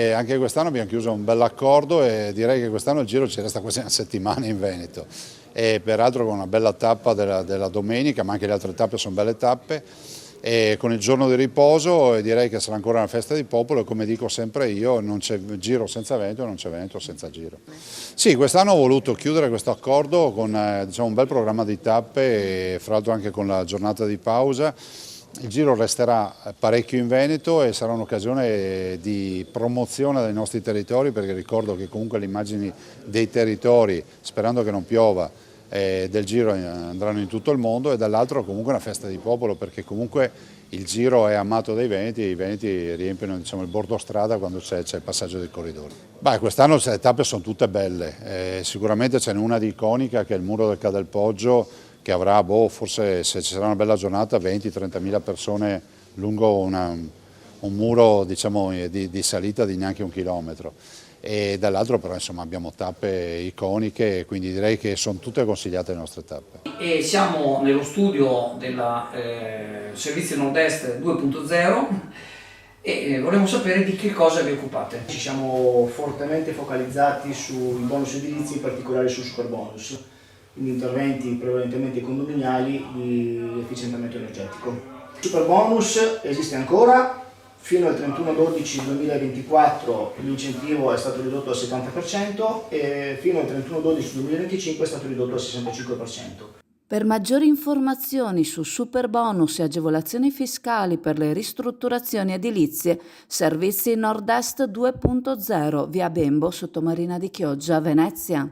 E anche quest'anno abbiamo chiuso un bell'accordo e direi che quest'anno il giro ci resta quasi una settimana in Veneto. E peraltro con una bella tappa della domenica, ma anche le altre tappe sono belle tappe. E con il giorno di riposo e direi che sarà ancora una festa di popolo e come dico sempre io non c'è giro senza Veneto e non c'è Veneto senza giro. Sì, quest'anno ho voluto chiudere questo accordo con diciamo, un bel programma di tappe e fra l'altro anche con la giornata di pausa. Il giro resterà parecchio in Veneto e sarà un'occasione di promozione dei nostri territori perché ricordo che comunque le immagini dei territori, sperando che non piova, del giro andranno in tutto il mondo e dall'altro comunque una festa di popolo perché comunque il giro è amato dai veneti e i veneti riempiono diciamo, il bordo strada quando c'è il passaggio dei corridori. Quest'anno le tappe sono tutte belle, sicuramente ce n'è una di iconica che è il muro del Ca del Poggio che avrà forse se ci sarà una bella giornata 20-30 mila persone lungo un muro diciamo, di salita di neanche 1 chilometro. E dall'altro però insomma, abbiamo tappe iconiche, quindi direi che sono tutte consigliate le nostre tappe. E siamo nello studio del Servizio Nord-Est 2.0 e vorremmo sapere di che cosa vi occupate. Ci siamo fortemente focalizzati sui bonus edilizi, in particolare sul superbonus, quindi interventi prevalentemente condominiali di efficientamento energetico. Il superbonus esiste ancora. Fino al 31/12/2024 l'incentivo è stato ridotto al 70% e fino al 31/12/2025 è stato ridotto al 65%. Per maggiori informazioni su superbonus e agevolazioni fiscali per le ristrutturazioni edilizie, Servizi Nord-Est 2.0, via Bembo, Sottomarina di Chioggia, Venezia.